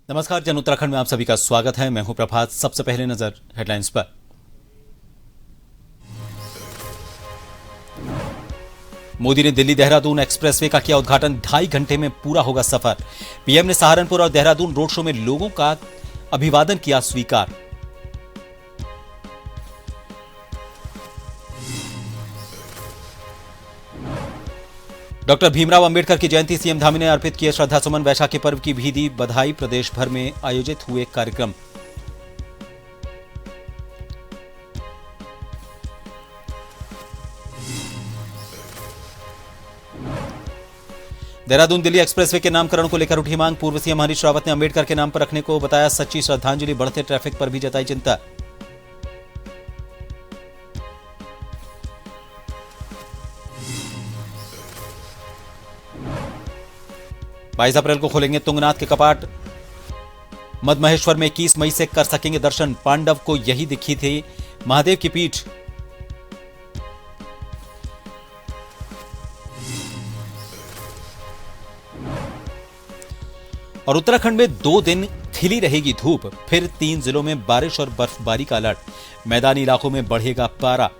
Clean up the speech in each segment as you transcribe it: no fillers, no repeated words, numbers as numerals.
नमस्कार। जन उत्तराखंड में आप सभी का स्वागत है। मैं हूं प्रभात। सबसे पहले नजर हेडलाइंस पर। मोदी ने दिल्ली देहरादून एक्सप्रेसवे का किया उद्घाटन। 2.5 घंटे में पूरा होगा सफर। पीएम ने सहारनपुर और देहरादून रोड शो में लोगों का अभिवादन किया स्वीकार। डॉक्टर भीमराव अंबेडकर की जयंती, सीएम धामी ने अर्पित किए श्रद्धासुमन। वैशाखी पर्व की भी दी बधाई। प्रदेश भर में आयोजित हुए कार्यक्रम। देहरादून दिल्ली एक्सप्रेसवे के नामकरण को लेकर उठी मांग। पूर्व सीएम हरीश रावत ने अंबेडकर के नाम पर रखने को बताया सच्ची श्रद्धांजलि। बढ़ते ट्रैफिक पर भी जताई चिंता। 22 अप्रैल को खोलेंगे तुंगनाथ के कपाट। मदमहेश्वर में 21 मई से कर सकेंगे दर्शन। पांडव को यही दिखी थी महादेव की पीठ। और उत्तराखंड में 2 दिन खिली रहेगी धूप। फिर 3 जिलों में बारिश और बर्फबारी का अलर्ट। मैदानी इलाकों में बढ़ेगा पारा।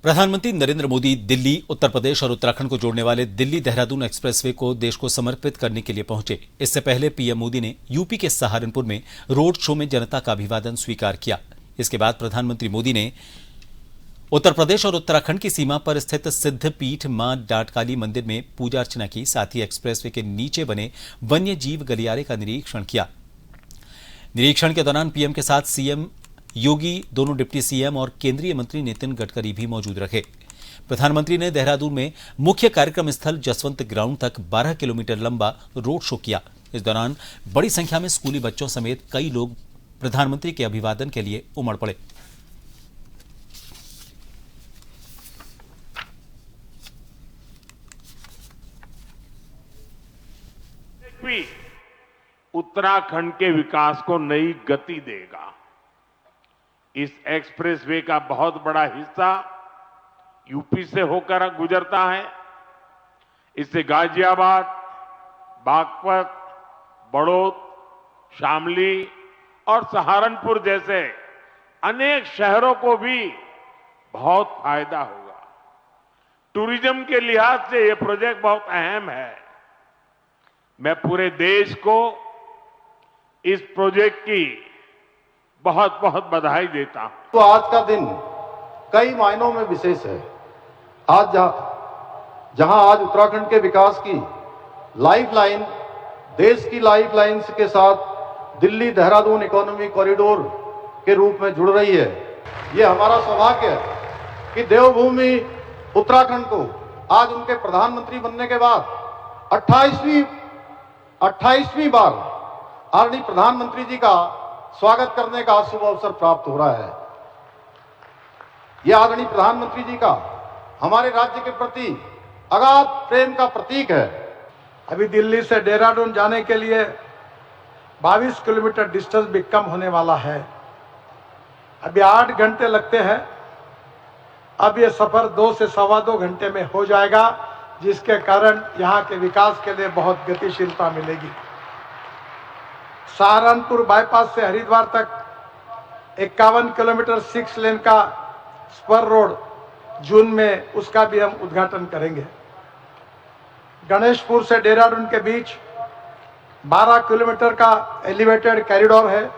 प्रधानमंत्री नरेंद्र मोदी दिल्ली, उत्तर प्रदेश और उत्तराखंड को जोड़ने वाले दिल्ली देहरादून एक्सप्रेसवे को देश को समर्पित करने के लिए पहुंचे। इससे पहले पीएम मोदी ने यूपी के सहारनपुर में रोड शो में जनता का अभिवादन स्वीकार किया। इसके बाद प्रधानमंत्री मोदी ने उत्तर प्रदेश और उत्तराखंड की सीमा पर स्थित सिद्धपीठ मां डांटकाली मंदिर में पूजा अर्चना की। साथ ही एक्सप्रेसवे के नीचे बने वन्य जीव गलियारे का निरीक्षण किया। निरीक्षण के दौरान पीएम के साथ सीएम योगी, दोनों डिप्टी सीएम और केंद्रीय मंत्री नितिन गडकरी भी मौजूद रहे। प्रधानमंत्री ने देहरादून में मुख्य कार्यक्रम स्थल जसवंत ग्राउंड तक 12 किलोमीटर लंबा रोड शो किया। इस दौरान बड़ी संख्या में स्कूली बच्चों समेत कई लोग प्रधानमंत्री के अभिवादन के लिए उमड़ पड़े। उत्तराखंड के विकास को नई गति देगा। इस एक्सप्रेसवे का बहुत बड़ा हिस्सा यूपी से होकर गुजरता है। इससे गाजियाबाद, बागपत, बड़ौद, शामली और सहारनपुर जैसे अनेक शहरों को भी बहुत फायदा होगा। टूरिज्म के लिहाज से यह प्रोजेक्ट बहुत अहम है। मैं पूरे देश को इस प्रोजेक्ट की बहुत बहुत बधाई देता हूं। तो आज का दिन कई मायनों में विशेष है। आज जहां आज उत्तराखंड के विकास की लाइफलाइन, देश की लाइफलाइन के साथ दिल्ली देहरादून इकोनॉमी कॉरिडोर के रूप में जुड़ रही है। ये हमारा सौभाग्य है कि देवभूमि उत्तराखंड को आज उनके प्रधानमंत्री बनने के बाद 28वीं बार आदरणीय प्रधानमंत्री जी का स्वागत करने का शुभ अवसर प्राप्त हो रहा है। यह आदरणीय प्रधानमंत्री जी का हमारे राज्य के प्रति अगाध प्रेम का प्रतीक है। अभी दिल्ली से देहरादून जाने के लिए 22 किलोमीटर डिस्टेंस भी कम होने वाला है। अभी 8 घंटे लगते हैं। अब यह सफर 2 से सवा 2 घंटे में हो जाएगा, जिसके कारण यहाँ के विकास के लिए बहुत गतिशीलता मिलेगी। सहारनपुर बाईपास से हरिद्वार तक 51 किलोमीटर 6 लेन का स्पर रोड जून में, उसका भी हम उद्घाटन करेंगे। गणेशपुर से देहरादून के बीच 12 किलोमीटर का एलिवेटेड कॉरिडोर है।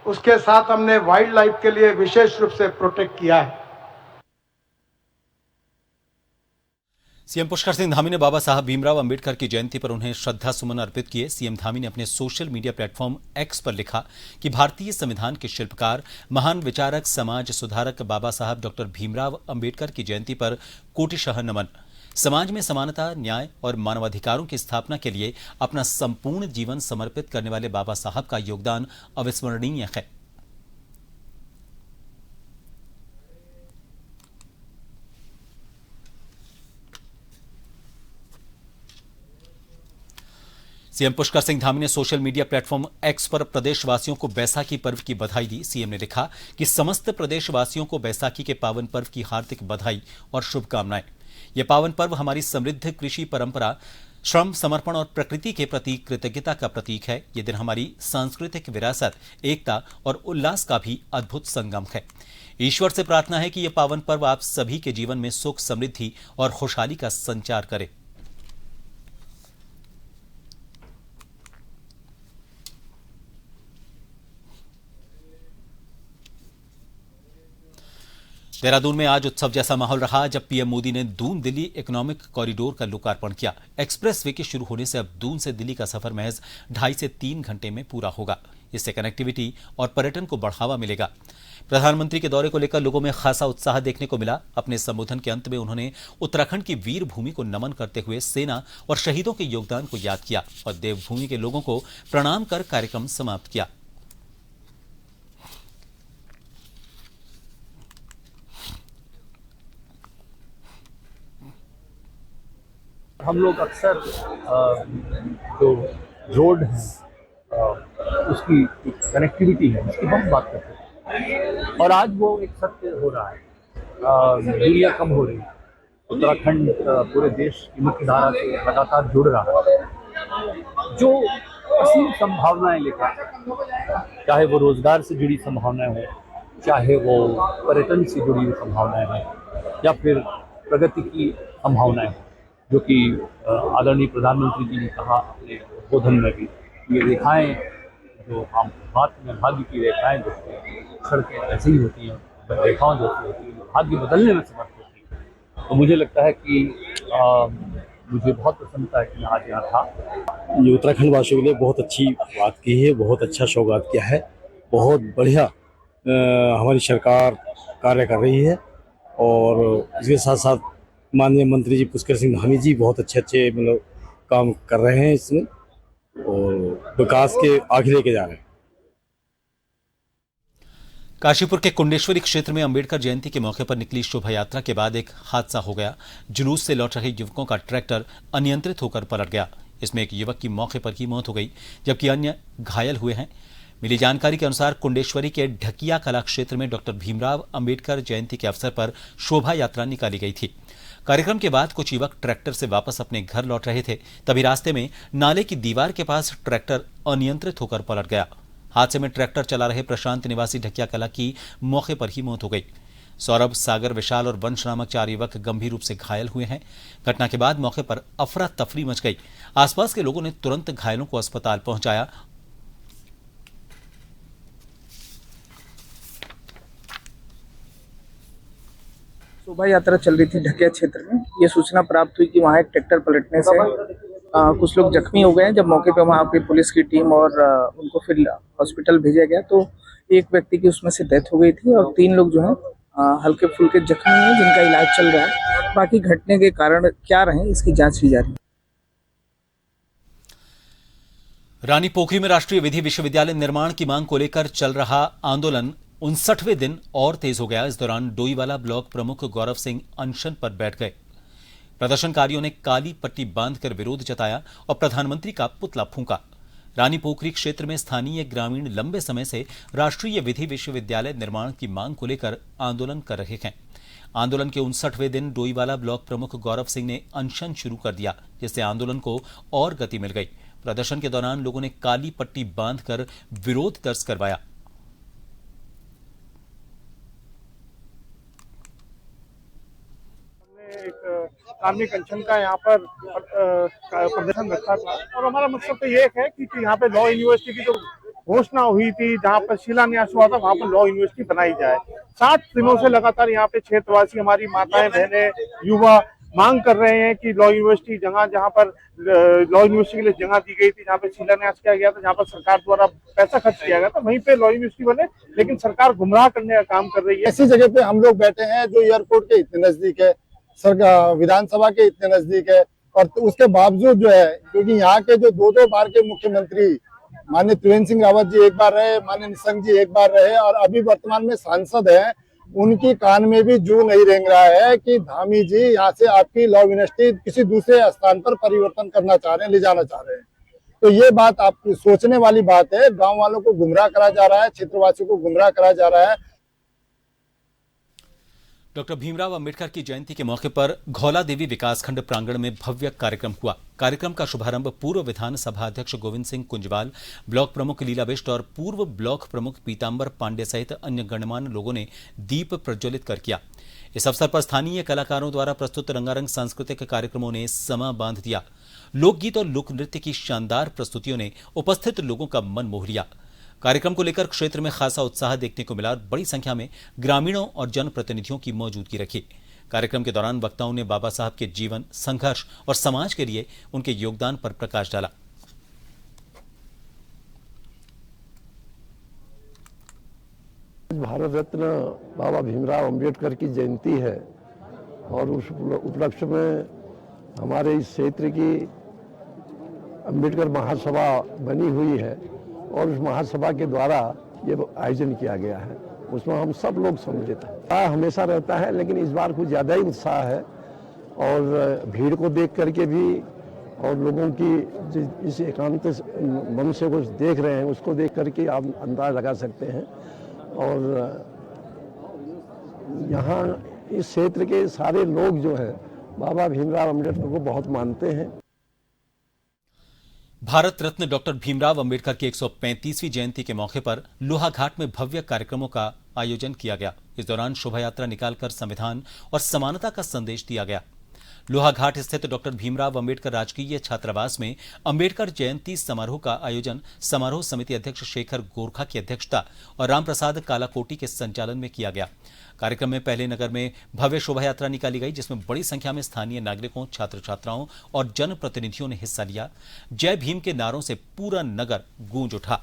उसके साथ हमने वाइल्ड लाइफ के लिए विशेष रूप से प्रोटेक्ट किया है। सीएम पुष्कर सिंह धामी ने बाबा साहब भीमराव अंबेडकर की जयंती पर उन्हें श्रद्धा सुमन अर्पित किए। सीएम धामी ने अपने सोशल मीडिया प्लेटफॉर्म एक्स पर लिखा कि भारतीय संविधान के शिल्पकार, महान विचारक, समाज सुधारक बाबा साहब डॉक्टर भीमराव अंबेडकर की जयंती पर कोटिशः नमन। समाज में समानता, न्याय और मानवाधिकारों की स्थापना के लिए अपना संपूर्ण जीवन समर्पित करने वाले बाबा साहब का योगदान अविस्मरणीय है। सीएम पुष्कर सिंह धामी ने सोशल मीडिया प्लेटफॉर्म एक्स पर प्रदेशवासियों को बैसाखी पर्व की बधाई दी। सीएम ने लिखा कि समस्त प्रदेशवासियों को बैसाखी के पावन पर्व की हार्दिक बधाई और शुभकामनाएं। यह पावन पर्व हमारी समृद्ध कृषि परंपरा, श्रम, समर्पण और प्रकृति के प्रति कृतज्ञता का प्रतीक है। ये दिन हमारी सांस्कृतिक विरासत, एकता और उल्लास का भी अद्भुत संगम है। ईश्वर से प्रार्थना है कि यह पावन पर्व आप सभी के जीवन में सुख, समृद्धि और खुशहाली का संचार करे। देहरादून में आज उत्सव जैसा माहौल रहा जब पीएम मोदी ने दून दिल्ली इकोनॉमिक कॉरिडोर का लोकार्पण किया। एक्सप्रेसवे के शुरू होने से अब दून से दिल्ली का सफर महज 2.5 से 3 घंटे में पूरा होगा। इससे कनेक्टिविटी और पर्यटन को बढ़ावा मिलेगा। प्रधानमंत्री के दौरे को लेकर लोगों में खासा उत्साह देखने को मिला। अपने संबोधन के अंत में उन्होंने उत्तराखंड की वीर भूमि को नमन करते हुए सेना और शहीदों के योगदान को याद किया और देवभूमि के लोगों को प्रणाम कर कार्यक्रम समाप्त किया। हम लोग अक्सर जो रोड है उसकी कनेक्टिविटी है उसकी बहुत बात करते हैं और आज वो एक सत्य हो रहा है। दूरियां कम हो रही है। उत्तराखंड पूरे देश की मुख्य धारा से लगातार जुड़ रहा है। जो असीम संभावनाएं लेकर, चाहे वो रोजगार से जुड़ी संभावनाएं हो, चाहे वो पर्यटन से जुड़ी हुई संभावनाएं हो या फिर प्रगति की संभावनाएं हो, जो कि आदरणीय प्रधानमंत्री जी ने कहा अपने उद्बोधन में भी, ये रेखाएं जो हम हाथ में भाग्य की रेखाएं देखते हैं, सड़कें ऐसी ही होती हैं, रेखाएं जैसी होती हैं, भाग्य बदलने में समर्थ होती है। तो मुझे लगता है कि मुझे बहुत प्रसन्नता है कि मैं आज यहाँ था। ये उत्तराखंड वासियों के लिए बहुत अच्छी बात की है, बहुत अच्छा सौगात किया है। बहुत बढ़िया हमारी सरकार कार्य कर रही है और इसके साथ साथ माननीय मंत्री जी पुष्कर सिंह धामी जी बहुत अच्छे मतलब काम कर रहे हैं इसमें और विकास के आगे लेके जा रहे हैं। काशीपुर के कुंडेश्वरी क्षेत्र में अंबेडकर जयंती के मौके पर निकली शोभा यात्रा के बाद एक हादसा हो गया। जुलूस से लौट रहे युवकों का ट्रैक्टर अनियंत्रित होकर पलट गया। इसमें एक युवक की मौके पर ही मौत हो गई जबकि अन्य घायल हुए हैं। मिली जानकारी के अनुसार कुंडेश्वरी के ढकिया कला क्षेत्र में डॉक्टर भीमराव अंबेडकर जयंती के अवसर पर शोभा यात्रा निकाली गई थी। कार्यक्रम के बाद कुछ युवक ट्रैक्टर से वापस अपने घर लौट रहे थे, तभी रास्ते में नाले की दीवार के पास ट्रैक्टर अनियंत्रित होकर पलट गया। हादसे में ट्रैक्टर चला रहे प्रशांत निवासी ढकिया कला की मौके पर ही मौत हो गई। सौरभ, सागर, विशाल और वंश नामक 4 युवक गंभीर रूप से घायल हुए हैं। घटना के बाद मौके पर अफरा तफरी मच गई। आसपास के लोगों ने तुरंत घायलों को अस्पताल पहुंचाया। शोभा यात्रा चल रही थी ढकिया क्षेत्र में। ये सूचना प्राप्त हुई कि वहाँ एक ट्रैक्टर पलटने से कुछ लोग जख्मी हो गए हैं। जब मौके पर वहाँ पे पुलिस की टीम और उनको फिर हॉस्पिटल भेजा गया तो एक व्यक्ति की उसमें से डेथ हो गई थी और 3 लोग जो हैं हल्के फुल्के जख्मी हैं जिनका इलाज चल रहा है। बाकी घटने के कारण क्या रहे इसकी जांच की जा रही है। रानी पोखरी में राष्ट्रीय विधि विश्वविद्यालय निर्माण की मांग को लेकर चल रहा आंदोलन 59वें दिन और तेज हो गया। इस दौरान डोईवाला ब्लॉक प्रमुख गौरव सिंह अनशन पर बैठ गए। प्रदर्शनकारियों ने काली पट्टी बांधकर विरोध जताया और प्रधानमंत्री का पुतला फूंका। रानी पोखरी क्षेत्र में स्थानीय ग्रामीण लंबे समय से राष्ट्रीय विधि विश्वविद्यालय निर्माण की मांग को लेकर आंदोलन कर रहे हैं। आंदोलन के 59वें दिन डोईवाला ब्लॉक प्रमुख गौरव सिंह ने अनशन शुरू कर दिया, जिससे आंदोलन को और गति मिल गई। प्रदर्शन के दौरान लोगों ने काली पट्टी बांधकर विरोध दर्ज करवाया। एक कार्मिक अनशन का यहाँ पर प्रदर्शन रखा था और हमारा मकसद तो ये है कि यहाँ पे लॉ यूनिवर्सिटी की जो घोषणा हुई थी, जहाँ पर शिलान्यास हुआ था, वहाँ पर लॉ यूनिवर्सिटी बनाई जाए। 60 दिनों से लगातार यहाँ पे क्षेत्रवासी, हमारी माताएं, बहनें, युवा मांग कर रहे हैं कि लॉ यूनिवर्सिटी जहाँ पर लॉ यूनिवर्सिटी के लिए जगह दी गई थी, जहाँ पे शिलान्यास किया गया था, जहाँ पर सरकार द्वारा पैसा खर्च किया गया था, वहीं पे लॉ यूनिवर्सिटी बने। लेकिन सरकार गुमराह करने का काम कर रही है। ऐसी जगह पे हम लोग बैठे हैं जो एयरपोर्ट के इतने नजदीक है, सरकार विधानसभा के इतने नजदीक है, और तो उसके बावजूद जो है, क्योंकि यहाँ के जो 2-2 बार के मुख्यमंत्री माननीय त्रिवेंद्र सिंह रावत जी एक बार रहे, माननीय निशंक जी एक बार रहे, और अभी वर्तमान में सांसद हैं, उनकी कान में भी जू नहीं रेंग रहा है कि धामी जी यहाँ से आपकी लॉ यूनिवर्सिटी किसी दूसरे स्थान पर परिवर्तन करना चाह रहे हैं, ले जाना चाह रहे हैं। तो ये बात आप सोचने वाली बात है। गांव वालों को गुमराह करा जा रहा है, क्षेत्रवासियों को गुमराह करा जा रहा है। डॉक्टर भीमराव अंबेडकर की जयंती के मौके पर घौला देवी विकासखंड प्रांगण में भव्य कार्यक्रम हुआ। कार्यक्रम का शुभारंभ पूर्व विधानसभा अध्यक्ष गोविंद सिंह कुंजवाल, ब्लॉक प्रमुख लीला बिष्ट और पूर्व ब्लॉक प्रमुख पीतांबर पांडे सहित अन्य गणमान्य लोगों ने दीप प्रज्वलित कर किया। इस अवसर पर स्थानीय कलाकारों द्वारा प्रस्तुत रंगारंग सांस्कृतिक कार्यक्रमों ने समा बांध दिया। लोकगीत और लोक नृत्य की शानदार प्रस्तुतियों ने उपस्थित लोगों का मन मोह लिया। कार्यक्रम को लेकर क्षेत्र में खासा उत्साह देखने को मिला और बड़ी संख्या में ग्रामीणों और जनप्रतिनिधियों की मौजूदगी रखी। कार्यक्रम के दौरान वक्ताओं ने बाबा साहब के जीवन, संघर्ष और समाज के लिए उनके योगदान पर प्रकाश डाला। भारत रत्न बाबा भीमराव अंबेडकर की जयंती है और उस उपलक्ष्य में हमारे इस क्षेत्र की अंबेडकर महासभा बनी हुई है और उस महासभा के द्वारा ये आयोजन किया गया है। उसमें हम सब लोग सम्मिलित हैं। हमेशा रहता है, लेकिन इस बार कुछ ज़्यादा ही उत्साह है और भीड़ को देख करके भी और लोगों की इस एकांत मन से कुछ देख रहे हैं, उसको देख करके आप अंदाज लगा सकते हैं। और यहाँ इस क्षेत्र के सारे लोग जो है बाबा भीमराव अंबेडकर को बहुत मानते हैं। भारत रत्न डॉक्टर भीमराव अंबेडकर की 135वीं जयंती के मौके पर लोहाघाट में भव्य कार्यक्रमों का आयोजन किया गया। इस दौरान शोभा यात्रा निकालकर संविधान और समानता का संदेश दिया गया। लोहाघाट स्थित डॉक्टर भीमराव अंबेडकर राजकीय छात्रावास में अंबेडकर जयंती समारोह का आयोजन समारोह समिति अध्यक्ष शेखर गोरखा की अध्यक्षता और रामप्रसाद कालाकोटी के संचालन में किया गया। कार्यक्रम में पहले नगर में भव्य शोभा यात्रा निकाली गई, जिसमें बड़ी संख्या में स्थानीय नागरिकों, छात्र छात्राओं और जनप्रतिनिधियों ने हिस्सा लिया। जय भीम के नारों से पूरा नगर गूंज उठा।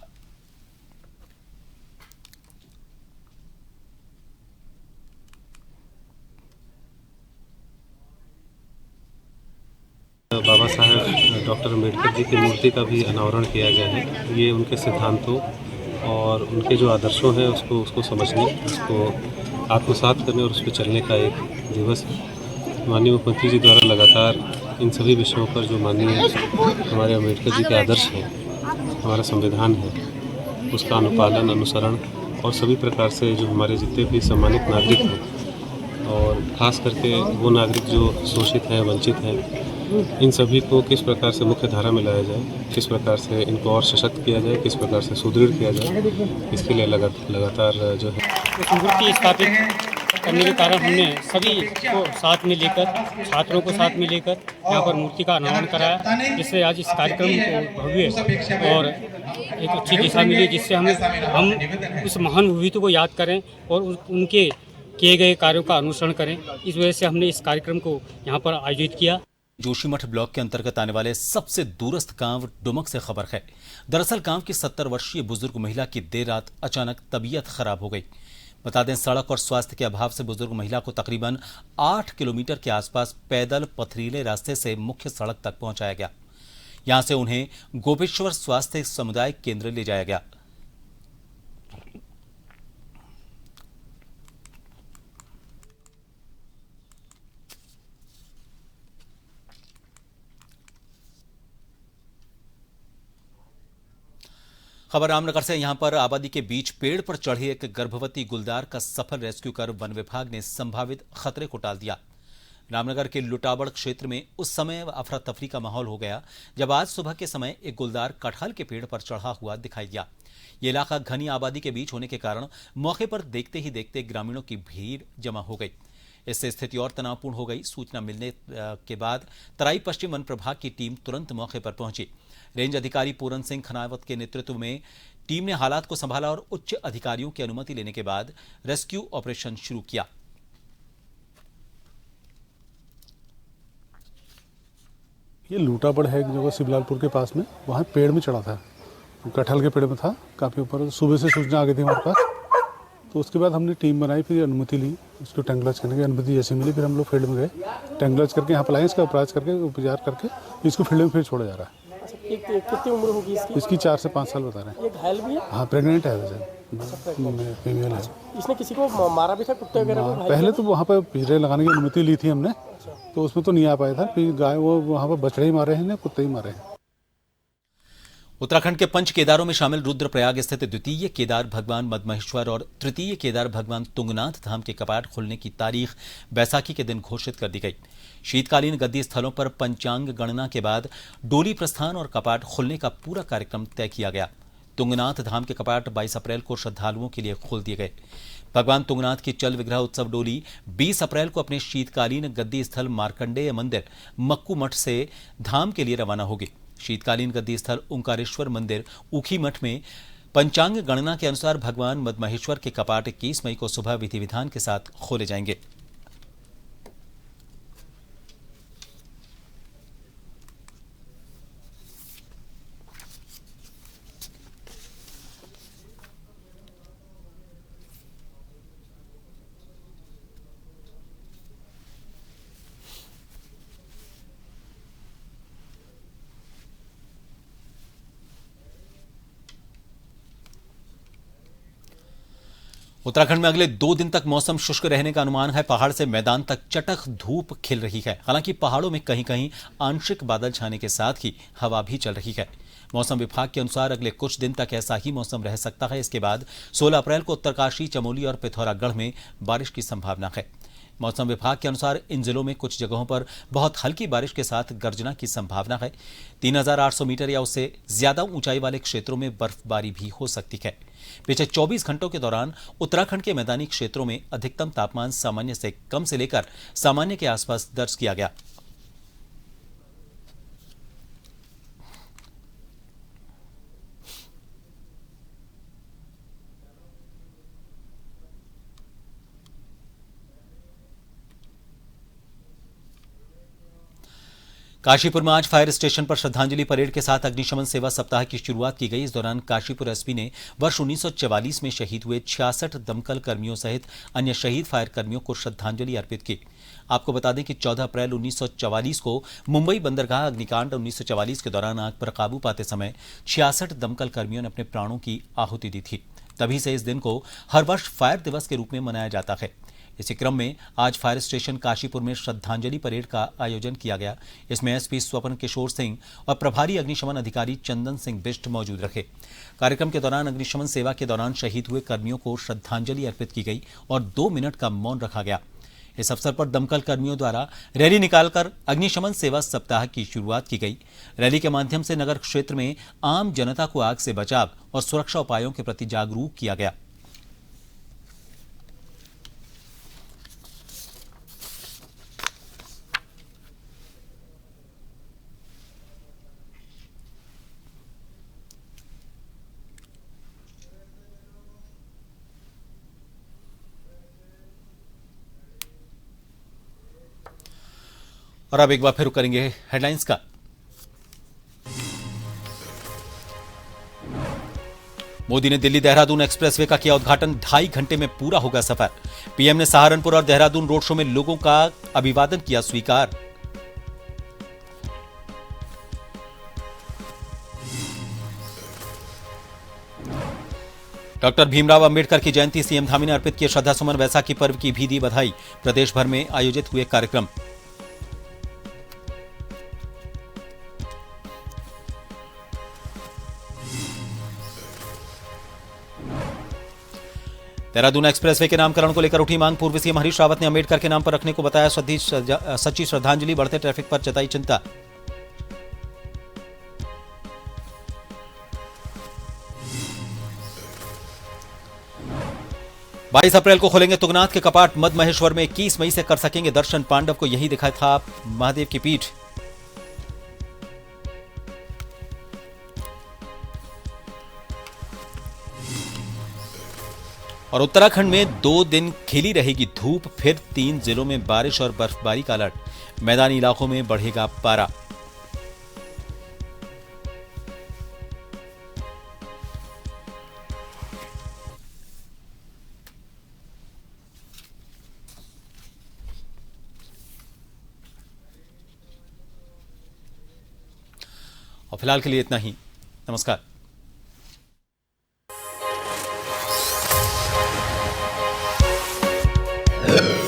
बाबा साहब डॉक्टर अम्बेडकर जी की मूर्ति का भी अनावरण किया गया है। ये उनके सिद्धांतों और उनके जो आदर्शों हैं उसको समझने, उसको आत्मसात करने और उस पर चलने का एक दिवस है। माननीय मुख्यमंत्री जी द्वारा लगातार इन सभी विषयों पर जो माननीय हमारे अम्बेडकर जी के आदर्श हैं, हमारा संविधान है, उसका अनुपालन, अनुसरण और सभी प्रकार से जो हमारे जितने भी सम्मानित नागरिक हैं और ख़ास करके वो नागरिक जो शोषित हैं, वंचित हैं, इन सभी को किस प्रकार से मुख्य धारा में लाया जाए, किस प्रकार से इनको और सशक्त किया जाए, किस प्रकार से सुदृढ़ किया जाए, इसके लिए लगातार जो है मूर्ति स्थापित करने के कारण हमने सभी को साथ में लेकर, छात्रों को साथ में लेकर यहाँ पर मूर्ति का अनावरण कराया, जिससे आज इस कार्यक्रम को भव्य और एक अच्छी दिशा मिली, जिससे हम उस महान विभूति को याद करें और उनके किए गए कार्यों का अनुसरण करें। इस वजह से हमने इस कार्यक्रम को यहाँ पर आयोजित किया। जोशीमठ ब्लॉक के अंतर्गत आने वाले सबसे दूरस्थ गांव डुमक से खबर है। दरअसल गांव की 70 वर्षीय बुजुर्ग महिला की देर रात अचानक तबीयत खराब हो गई। बता दें, सड़क और स्वास्थ्य के अभाव से बुजुर्ग महिला को तकरीबन 8 किलोमीटर के आसपास पैदल पथरीले रास्ते से मुख्य सड़क तक पहुंचाया गया। यहां से उन्हें गोपेश्वर स्वास्थ्य सामुदायिक केंद्र ले जाया गया। खबर रामनगर से। यहां पर आबादी के बीच पेड़ पर चढ़े एक गर्भवती गुलदार का सफल रेस्क्यू कर वन विभाग ने संभावित खतरे को टाल दिया। रामनगर के लुटाबड़ क्षेत्र में उस समय अफरा तफरी का माहौल हो गया जब आज सुबह के समय एक गुलदार कटहल के पेड़ पर चढ़ा हुआ दिखाई दिया। ये इलाका घनी आबादी के बीच होने के कारण मौके पर देखते ही देखते ग्रामीणों की भीड़ जमा हो गई। इससे स्थिति और तनावपूर्ण हो गई। सूचना मिलने के बाद तराई पश्चिम वन प्रभाग की टीम तुरंत मौके पर पहुंची। रेंज अधिकारी पूरन सिंह खनावत के नेतृत्व में टीम ने हालात को संभाला और उच्च अधिकारियों की अनुमति लेने के बाद रेस्क्यू ऑपरेशन शुरू किया। ये लूटाबड़ है एक जगह शिवलालपुर के पास में, वहाँ पेड़ में चढ़ा था, कटहल के पेड़ में था, काफ़ी ऊपर। सुबह से सूचना आ गई थी हमारे पास, तो उसके बाद हमने टीम बनाई, फिर अनुमति ली, उसको टैंगलाज करने की अनुमति जैसे मिली, फिर हम लोग फील्ड में गए, टैंगलाज करके यहाँ पर लाए, इसका अपराज करके उपचार करके इसको फील्ड में फिर छोड़ा जा रहा है। कितनी उम्र होगी इसकी 4 से 5 साल बता रहे हैं। ये घायल भी है? हाँ, प्रेग्नेंट है वैसे, फीमेल है। इसने किसी को मारा भी था, कुत्ते वगैरह को? पहले तो वहाँ पर पिंजरे लगाने की अनुमति ली थी हमने, तो उसमें तो नहीं आ पाया था। फिर गाय वो वहाँ पर बछड़े ही मारे हैं, कुत्ते ही मारे हैं। उत्तराखंड के पंच केदारों में शामिल रुद्रप्रयाग स्थित द्वितीय केदार भगवान मदमहेश्वर और तृतीय केदार भगवान तुंगनाथ धाम के कपाट खुलने की तारीख बैसाखी के दिन घोषित कर दी गई। शीतकालीन गद्दी स्थलों पर पंचांग गणना के बाद डोली प्रस्थान और कपाट खुलने का पूरा कार्यक्रम तय किया गया। तुंगनाथ धाम के कपाट 22 अप्रैल को श्रद्धालुओं के लिए खोल दिए गए। भगवान तुंगनाथ की चल विग्रह उत्सव डोली 20 अप्रैल को अपने शीतकालीन गद्दी स्थल मार्कंडेय मंदिर मक्कू मठ से धाम के लिए रवाना होगी। शीतकालीन गद्दी स्थल ओंकारेश्वर मंदिर ऊखी मठ में पंचांग गणना के अनुसार भगवान मदमहेश्वर के कपाट 21 मई को सुबह विधि विधान के साथ खोले जाएंगे। उत्तराखंड में अगले 2 दिन तक मौसम शुष्क रहने का अनुमान है। पहाड़ से मैदान तक चटक धूप खिल रही है। हालांकि पहाड़ों में कहीं कहीं आंशिक बादल छाने के साथ ही हवा भी चल रही है। मौसम विभाग के अनुसार अगले कुछ दिन तक ऐसा ही मौसम रह सकता है। इसके बाद 16 अप्रैल को उत्तरकाशी, चमोली और पिथौरागढ़ में बारिश की संभावना है। मौसम विभाग के अनुसार इन जिलों में कुछ जगहों पर बहुत हल्की बारिश के साथ गर्जना की संभावना है। 3800 मीटर या उससे ज्यादा ऊंचाई वाले क्षेत्रों में बर्फबारी भी हो सकती है। पिछले 24 घंटों के दौरान उत्तराखंड के मैदानी क्षेत्रों में अधिकतम तापमान सामान्य से कम से लेकर सामान्य के आसपास दर्ज किया गया। काशीपुर में आज फायर स्टेशन पर श्रद्धांजलि परेड के साथ अग्निशमन सेवा सप्ताह की शुरुआत की गई। इस दौरान काशीपुर एसपी ने वर्ष 1944 में शहीद हुए 66 दमकल कर्मियों सहित अन्य शहीद फायर कर्मियों को श्रद्धांजलि अर्पित की। आपको बता दें कि 14 अप्रैल 1944 को मुंबई बंदरगाह अग्निकांड 1944 के दौरान आग पर काबू पाते समय 66 दमकल कर्मियों ने अपने प्राणों की आहुति दी थी। तभी से इस दिन को हर वर्ष फायर दिवस के रूप में मनाया जाता है। इसी क्रम में आज फायर स्टेशन काशीपुर में श्रद्धांजलि परेड का आयोजन किया गया। इसमें एसपी स्वपन किशोर सिंह और प्रभारी अग्निशमन अधिकारी चंदन सिंह बिष्ट मौजूद रहे। कार्यक्रम के दौरान अग्निशमन सेवा के दौरान शहीद हुए कर्मियों को श्रद्धांजलि अर्पित की गई और 2 मिनट का मौन रखा गया। इस अवसर पर दमकल कर्मियों द्वारा रैली निकालकर अग्निशमन सेवा सप्ताह की शुरुआत की गई। रैली के माध्यम से नगर क्षेत्र में आम जनता को आग से बचाव और सुरक्षा उपायों के प्रति जागरूक किया गया। और अब एक बार फिर करेंगे हेडलाइंस का। मोदी ने दिल्ली देहरादून एक्सप्रेसवे का किया उद्घाटन। 2.5 घंटे में पूरा होगा सफर। पीएम ने सहारनपुर और देहरादून रोड शो में लोगों का अभिवादन किया स्वीकार। डॉक्टर भीमराव अंबेडकर की जयंती, सीएम धामी ने अर्पित किए श्रद्धासुमन। बैसाखी पर्व की भी दी बधाई। प्रदेश भर में आयोजित हुए कार्यक्रम। देहरादून एक्सप्रेसवे के नामकरण को लेकर उठी मांग। पूर्व सीएम हरीश रावत ने अंबेडकर के नाम पर रखने को बताया सच्ची श्रद्धांजलि। बढ़ते ट्रैफिक पर जताई चिंता। बाईस अप्रैल को खोलेंगे तुंगनाथ के कपाट। मदमहेश्वर में 21 मई से कर सकेंगे दर्शन। पांडव को यही दिखा था महादेव की पीठ। और उत्तराखंड में 2 दिन खिली रहेगी धूप। फिर 3 जिलों में बारिश और बर्फबारी का अलर्ट। मैदानी इलाकों में बढ़ेगा पारा। और फिलहाल के लिए इतना ही। नमस्कार। Yeah.